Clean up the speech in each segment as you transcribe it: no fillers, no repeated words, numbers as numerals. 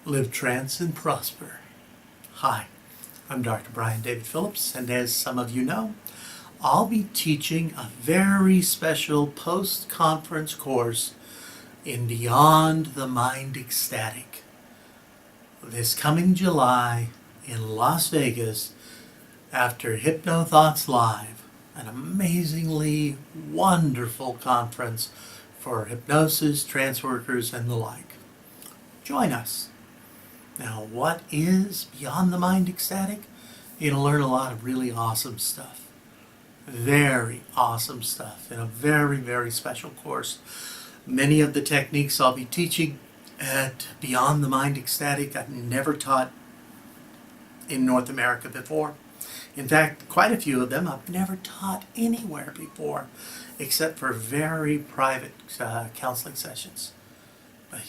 Live, trance, and prosper. Hi, I'm Dr. Brian David Phillips, and as some of you know, I'll be teaching a very special post-conference course in Beyond the Mind Ecstatic this coming July in Las Vegas after Hypnothoughts Live, an amazingly wonderful conference for hypnosis, trance workers, and the like. Join us. Now, what is Beyond the Mind Ecstatic? You're going to learn a lot of really awesome stuff. Very awesome stuff in a very, very special course. Many of the techniques I'll be teaching at Beyond the Mind Ecstatic I've never taught in North America before. In fact, quite a few of them I've never taught anywhere before, except for very private counseling sessions.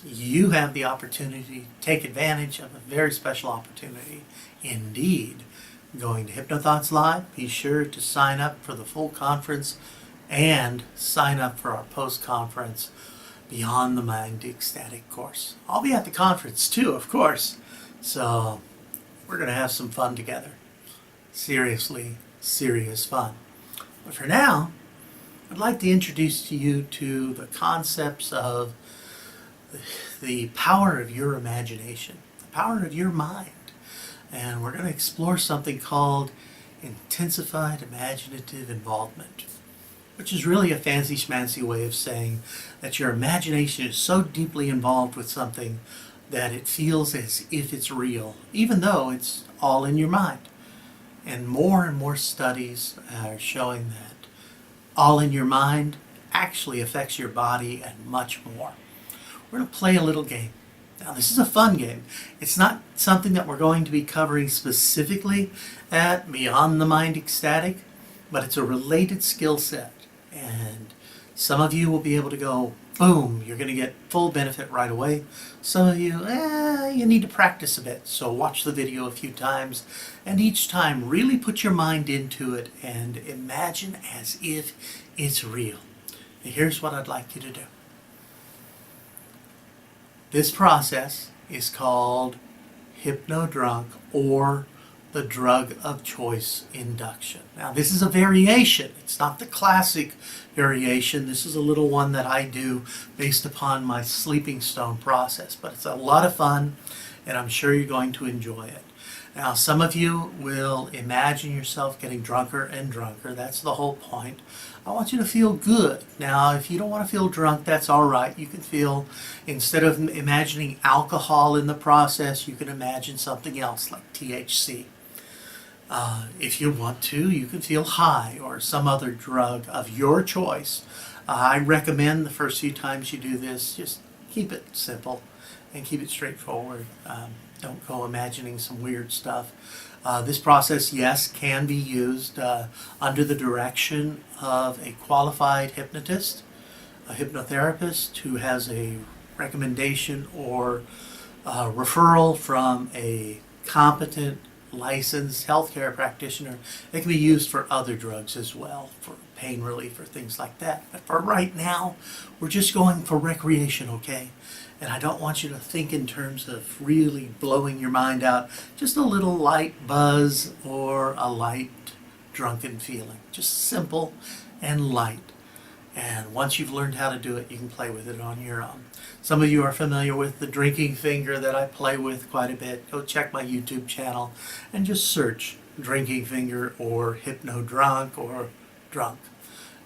You have the opportunity to take advantage of a very special opportunity indeed. Going to Hypnothoughts Live, be sure to sign up for the full conference and sign up for our post-conference Beyond the Mind Ecstatic course. I'll be at the conference too, of course, so we're going to have some fun together. Seriously, serious fun. But for now, I'd like to introduce to you to the concepts of the power of your imagination, the power of your mind. And we're going to explore something called intensified imaginative involvement, which is really a fancy schmancy way of saying that your imagination is so deeply involved with something that it feels as if it's real, even though it's all in your mind. And more studies are showing that all in your mind actually affects your body and much more. We're going to play a little game. Now, this is a fun game. It's not something that we're going to be covering specifically at Beyond the Mind Ecstatic, but it's a related skill set. And some of you will be able to go, boom, you're going to get full benefit right away. Some of you, you need to practice a bit. So watch the video a few times, and each time really put your mind into it and imagine as if it's real. And here's what I'd like you to do. This process is called HYPNODRUNK, or the drug of choice induction. Now, this is a variation. It's not the classic variation. This is a little one that I do based upon my sleeping stone process, but it's a lot of fun, and I'm sure you're going to enjoy it. Now, some of you will imagine yourself getting drunker and drunker. That's the whole point. I want you to feel good. Now, if you don't want to feel drunk, that's all right. You can feel, instead of imagining alcohol in the process, you can imagine something else like THC. If you want to, you can feel high or some other drug of your choice. I recommend the first few times you do this, just keep it simple and keep it straightforward. Don't go imagining some weird stuff. This process, yes, can be used under the direction of a qualified hypnotist, a hypnotherapist who has a recommendation or referral from a competent, licensed healthcare practitioner. It can be used for other drugs as well, for pain relief or things like that. But for right now, we're just going for recreation, okay? And I don't want you to think in terms of really blowing your mind out. Just a little light buzz or a light drunken feeling. Just simple and light. And once you've learned how to do it, you can play with it on your own. Some of you are familiar with the drinking finger that I play with quite a bit. Go check my YouTube channel and just search drinking finger or HYPNODRUNK or drunk.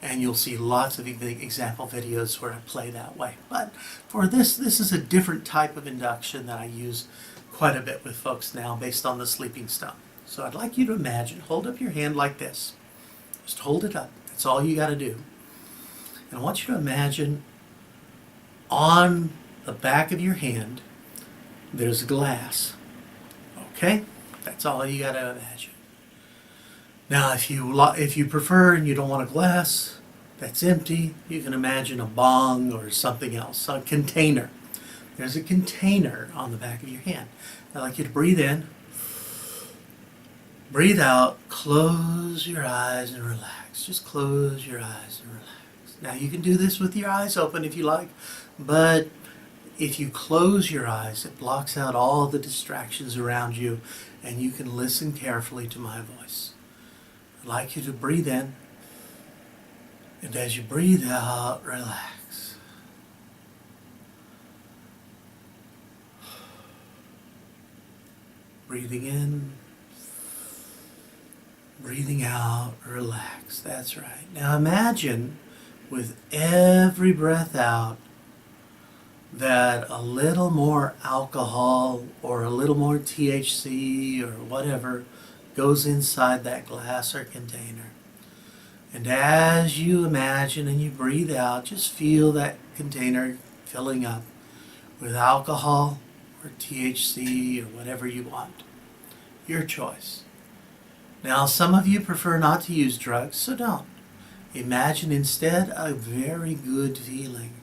And you'll see lots of example videos where I play that way. But for this is a different type of induction that I use quite a bit with folks now based on the sleeping stone. So I'd like you to imagine, hold up your hand like this. Just hold it up. That's all you got to do. And I want you to imagine on the back of your hand, there's glass. Okay? That's all you got to imagine. Now, if you prefer and you don't want a glass that's empty, you can imagine a bong or something else, a container. There's a container on the back of your hand. I'd like you to breathe in, breathe out, close your eyes and relax. Just close your eyes and relax. Now, you can do this with your eyes open if you like, but If you close your eyes, it blocks out all the distractions around you, and you can listen carefully to my voice. I'd like you to breathe in, and as you breathe out, relax. Breathing in, breathing out, relax. That's right. Now imagine with every breath out that a little more alcohol or a little more THC or whatever goes inside that glass or container. And as you imagine and you breathe out, just feel that container filling up with alcohol or THC or whatever you want. Your choice. Now, some of you prefer not to use drugs, so don't. Imagine instead a very good feeling.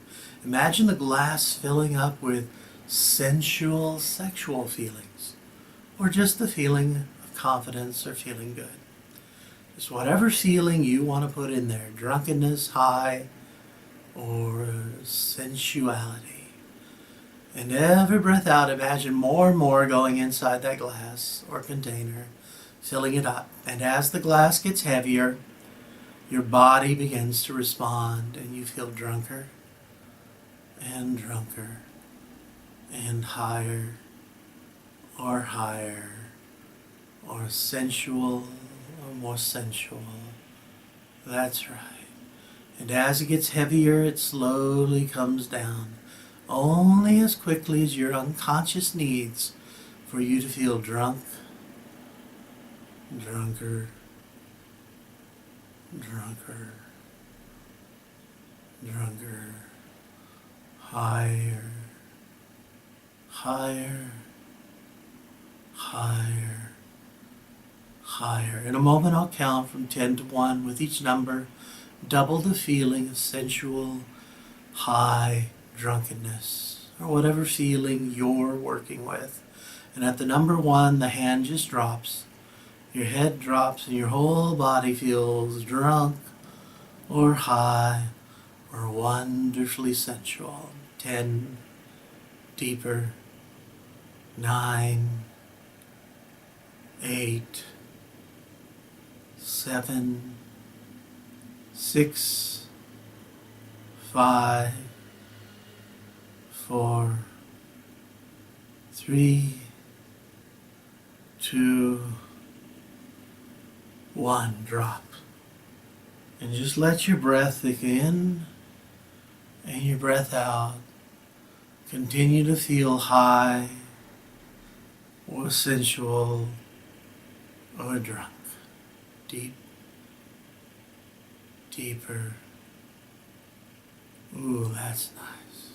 Imagine the glass filling up with sensual, sexual feelings, or just the feeling of confidence or feeling good. Just whatever feeling you want to put in there, drunkenness, high, or sensuality. And every breath out, imagine more and more going inside that glass or container, filling it up. And as the glass gets heavier, your body begins to respond, and you feel drunker and drunker and higher or sensual or more sensual. That's right. And as it gets heavier, it slowly comes down, only as quickly as your unconscious needs for you to feel drunk, drunker, drunker, drunker, higher, higher, higher, higher. In a moment I'll count from 10 to 1. With each number, double the feeling of sensual, high drunkenness, or whatever feeling you're working with. And at the number 1, the hand just drops. Your head drops and your whole body feels drunk or high or wonderfully sensual. 10, deeper. 9, 8, 7, 6, 5, 4, 3, 2, 1. Drop. And just let your breath in and your breath out. Continue to feel high or sensual or drunk. Deep, deeper. Ooh, that's nice.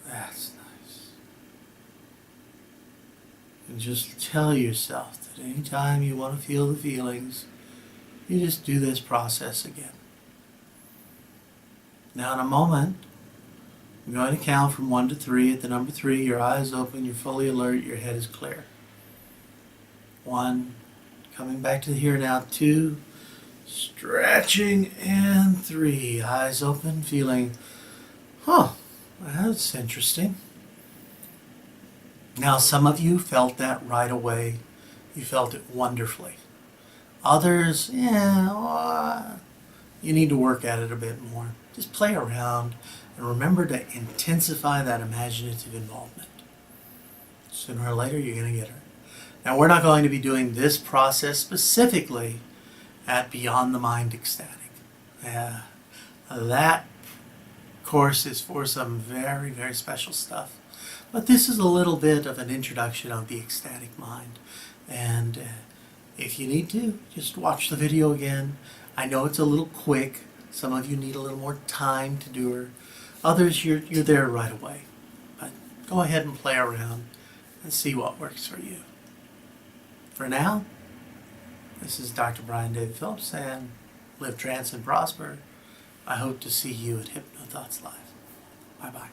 That's nice. And just tell yourself that anytime you want to feel the feelings, you just do this process again. Now in a moment, I'm going to count from 1 to 3. At the number 3, your eyes open, you're fully alert, your head is clear. 1, coming back to the here now. 2, stretching, and 3, eyes open, feeling, that's interesting. Now some of you felt that right away. You felt it wonderfully. Others, you need to work at it a bit more. Just play around and remember to intensify that imaginative involvement. Sooner or later, you're going to get her. Now, we're not going to be doing this process specifically at Beyond the Mind Ecstatic. That course is for some very, very special stuff. But this is a little bit of an introduction of the ecstatic mind. And if you need to, just watch the video again. I know it's a little quick. Some of you need a little more time to do her. Others, you're there right away. But go ahead and play around and see what works for you. For now, this is Dr. Brian David Phillips, and live, trance, and prosper. I hope to see you at HypnoThoughts Live. Bye-bye.